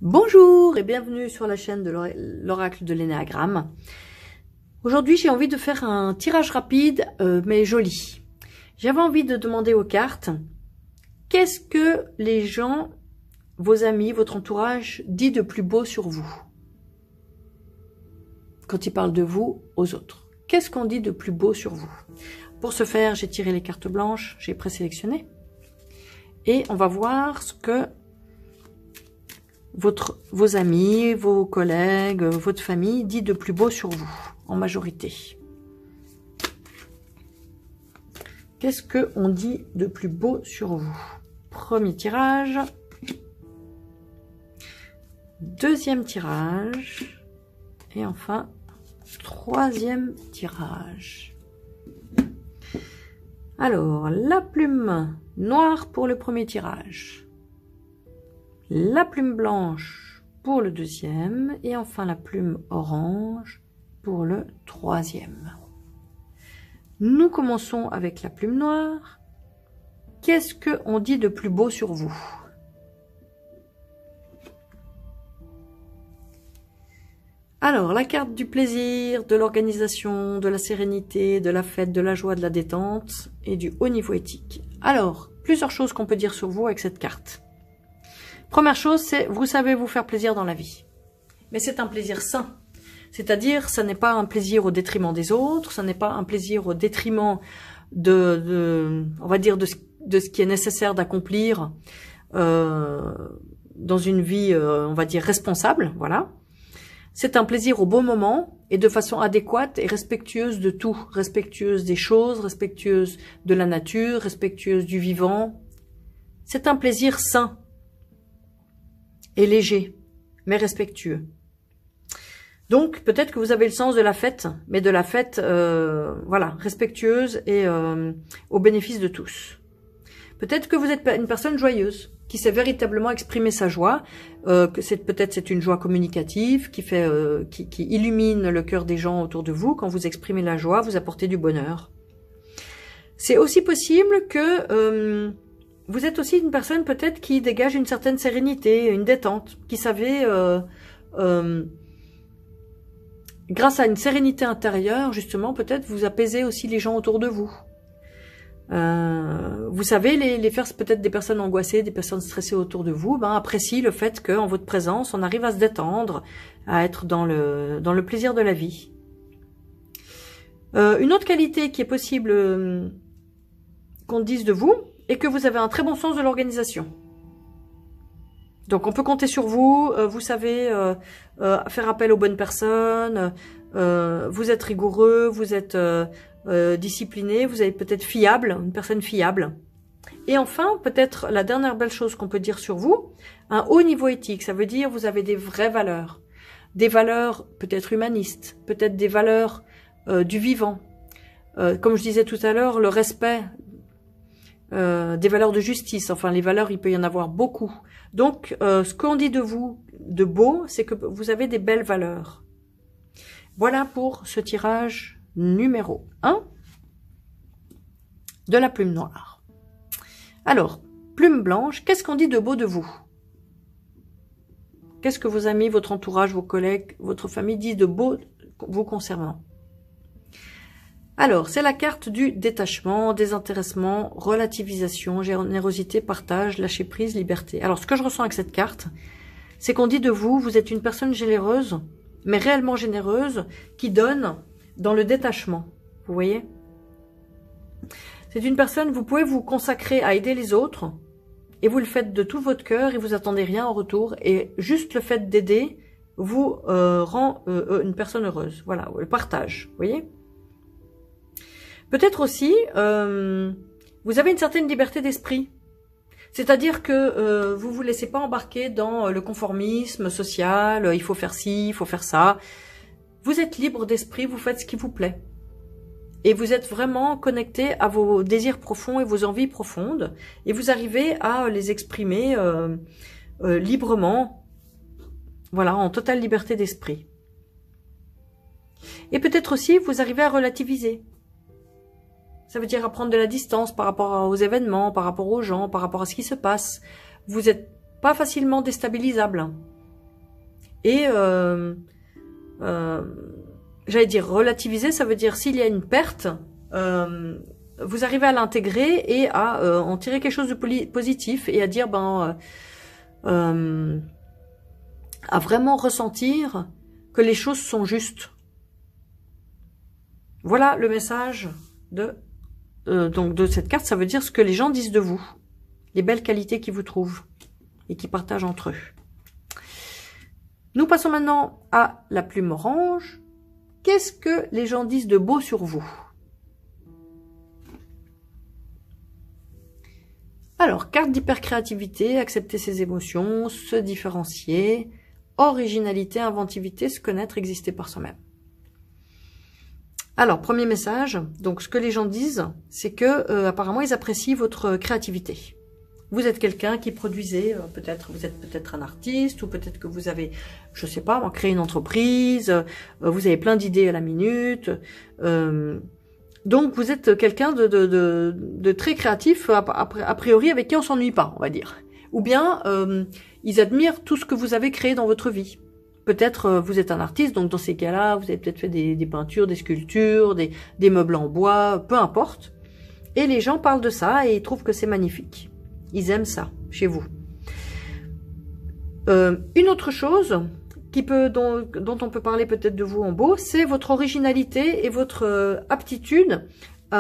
Bonjour et bienvenue sur la chaîne de l'Oracle de l'Énéagramme. Aujourd'hui, j'ai envie de faire un tirage rapide, mais joli. J'avais envie de demander aux cartes, qu'est-ce que les gens, vos amis, votre entourage, dit de plus beau sur vous? Quand ils parlent de vous aux autres. Qu'est-ce qu'on dit de plus beau sur vous? Pour ce faire, j'ai tiré les cartes blanches, j'ai présélectionné. Et on va voir ce que vos amis, vos collègues, votre famille dit de plus beau sur vous, en majorité. Qu'est-ce qu'on dit de plus beau sur vous? Premier tirage. Deuxième tirage. Et enfin, troisième tirage. Alors, la plume noire pour le premier tirage. La plume blanche pour le deuxième et enfin la plume orange pour le troisième. Nous commençons avec la plume noire. Qu'est-ce qu'on dit de plus beau sur vous? Alors, la carte du plaisir, de l'organisation, de la sérénité, de la fête, de la joie, de la détente et du haut niveau éthique. Alors, plusieurs choses qu'on peut dire sur vous avec cette carte. Première chose, c'est vous savez vous faire plaisir dans la vie. Mais c'est un plaisir sain. C'est-à-dire, ça n'est pas un plaisir au détriment des autres, ça n'est pas un plaisir au détriment on va dire, de ce qui est nécessaire d'accomplir dans une vie, on va dire, responsable, voilà. C'est un plaisir au bon moment et de façon adéquate et respectueuse de tout. Respectueuse des choses, respectueuse de la nature, respectueuse du vivant. C'est un plaisir sain et léger, mais respectueux. Donc, peut-être que vous avez le sens de la fête, mais de la fête, voilà, respectueuse et au bénéfice de tous. Peut-être que vous êtes une personne joyeuse, qui sait véritablement exprimer sa joie, que peut-être c'est une joie communicative, qui illumine le cœur des gens autour de vous. Quand vous exprimez la joie, vous apportez du bonheur. C'est aussi possible que vous êtes aussi une personne peut-être qui dégage une certaine sérénité, une détente, qui savait, grâce à une sérénité intérieure, justement, peut-être vous apaiser aussi les gens autour de vous. Vous savez, les faire peut-être des personnes angoissées, des personnes stressées autour de vous, apprécient le fait qu'en votre présence, on arrive à se détendre, à être dans le plaisir de la vie. Une autre qualité qui est possible qu'on dise de vous, et que vous avez un très bon sens de l'organisation. Donc on peut compter sur vous, vous savez faire appel aux bonnes personnes, vous êtes rigoureux, vous êtes discipliné, vous êtes peut-être fiable, une personne fiable. Et enfin, peut-être la dernière belle chose qu'on peut dire sur vous, un haut niveau éthique, ça veut dire vous avez des vraies valeurs. Des valeurs peut-être humanistes, peut-être des valeurs du vivant. Comme je disais tout à l'heure, le respect, des valeurs de justice, enfin les valeurs, il peut y en avoir beaucoup. Donc, ce qu'on dit de vous de beau, c'est que vous avez des belles valeurs. Voilà pour ce tirage numéro 1 de la plume noire. Alors, plume blanche, qu'est-ce qu'on dit de beau de vous? Qu'est-ce que vos amis, votre entourage, vos collègues, votre famille disent de beau vous concernant? Alors, c'est la carte du détachement, désintéressement, relativisation, générosité, partage, lâcher prise, liberté. Alors, ce que je ressens avec cette carte, c'est qu'on dit de vous, vous êtes une personne généreuse, mais réellement généreuse, qui donne dans le détachement. Vous voyez? C'est une personne, vous pouvez vous consacrer à aider les autres, et vous le faites de tout votre cœur, et vous attendez rien en retour, et juste le fait d'aider vous rend une personne heureuse. Voilà, le partage, vous voyez? Peut-être aussi, vous avez une certaine liberté d'esprit. C'est-à-dire que vous vous laissez pas embarquer dans le conformisme social, il faut faire ci, il faut faire ça. Vous êtes libre d'esprit, vous faites ce qui vous plaît. Et vous êtes vraiment connecté à vos désirs profonds et vos envies profondes. Et vous arrivez à les exprimer librement, voilà, en totale liberté d'esprit. Et peut-être aussi, vous arrivez à relativiser. Ça veut dire à prendre de la distance par rapport aux événements, par rapport aux gens, par rapport à ce qui se passe. Vous n'êtes pas facilement déstabilisable. Et j'allais dire relativiser, ça veut dire s'il y a une perte, vous arrivez à l'intégrer et à en tirer quelque chose de positif et à dire à vraiment ressentir que les choses sont justes. Voilà le message donc de cette carte. Ça veut dire ce que les gens disent de vous, les belles qualités qu'ils vous trouvent et qu'ils partagent entre eux. Nous passons maintenant à la plume orange. Qu'est-ce que les gens disent de beau sur vous? Alors, carte d'hypercréativité, accepter ses émotions, se différencier, originalité, inventivité, se connaître, exister par soi-même. Alors, premier message, donc ce que les gens disent, c'est que apparemment ils apprécient votre créativité. Vous êtes quelqu'un qui produisez, peut-être vous êtes peut-être un artiste, ou peut-être que vous avez, je sais pas, créé une entreprise, vous avez plein d'idées à la minute. Donc vous êtes quelqu'un de très créatif, a priori avec qui on s'ennuie pas, on va dire. Ou bien ils admirent tout ce que vous avez créé dans votre vie. Peut-être vous êtes un artiste, donc dans ces cas-là, vous avez peut-être fait des peintures, des sculptures, des meubles en bois, peu importe. Et les gens parlent de ça et ils trouvent que c'est magnifique. Ils aiment ça, chez vous. Une autre chose dont on peut parler peut-être de vous en beau, c'est votre originalité et votre aptitude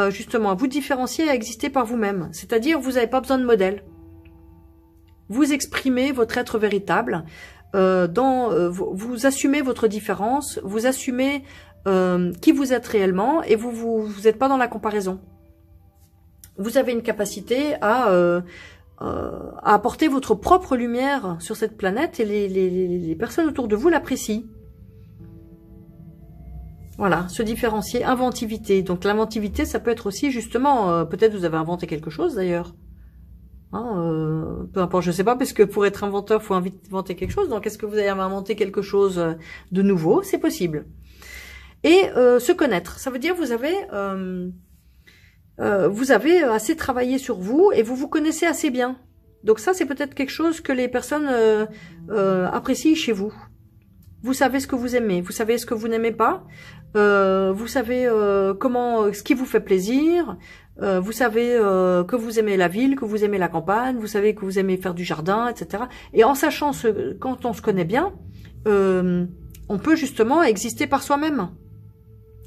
justement à vous différencier et à exister par vous-même. C'est-à-dire, vous n'avez pas besoin de modèle. Vous exprimez votre être véritable, vous assumez votre différence, vous assumez qui vous êtes réellement et vous n'êtes pas dans la comparaison. Vous avez une capacité à apporter votre propre lumière sur cette planète et les personnes autour de vous l'apprécient. Voilà, se différencier, inventivité. Donc l'inventivité, ça peut être aussi justement, peut-être vous avez inventé quelque chose d'ailleurs. Peu importe, je sais pas, parce que pour être inventeur, il faut inventer quelque chose. Donc est-ce que vous avez inventé quelque chose de nouveau? C'est possible. Et se connaître, ça veut dire vous avez assez travaillé sur vous et vous vous connaissez assez bien. Donc ça, c'est peut-être quelque chose que les personnes apprécient chez vous. Vous savez ce que vous aimez, vous savez ce que vous n'aimez pas, vous savez ce qui vous fait plaisir, vous savez que vous aimez la ville, que vous aimez la campagne, vous savez que vous aimez faire du jardin, etc. Et en sachant quand on se connaît bien, on peut justement exister par soi-même.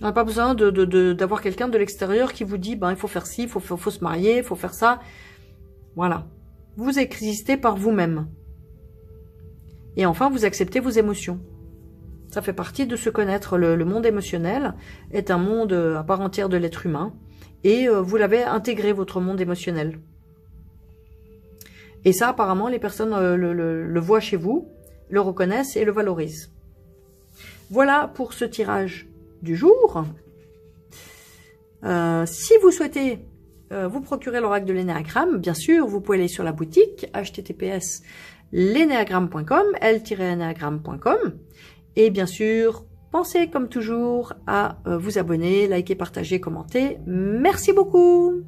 On n'a pas besoin d'avoir quelqu'un de l'extérieur qui vous dit il faut faire ci, il faut se marier, il faut faire ça. Voilà. Vous existez par vous-même. Et enfin, vous acceptez vos émotions. Ça fait partie de se connaître. Le monde émotionnel est un monde à part entière de l'être humain. Et vous l'avez intégré, votre monde émotionnel. Et ça, apparemment, les personnes le voient chez vous, le reconnaissent et le valorisent. Voilà pour ce tirage du jour. Si vous souhaitez vous procurer l'oracle de l'énéagramme, bien sûr, vous pouvez aller sur la boutique https://lenéagramme.com, l-néagramme.com, et bien sûr, pensez comme toujours à vous abonner, liker, partager, commenter. Merci beaucoup.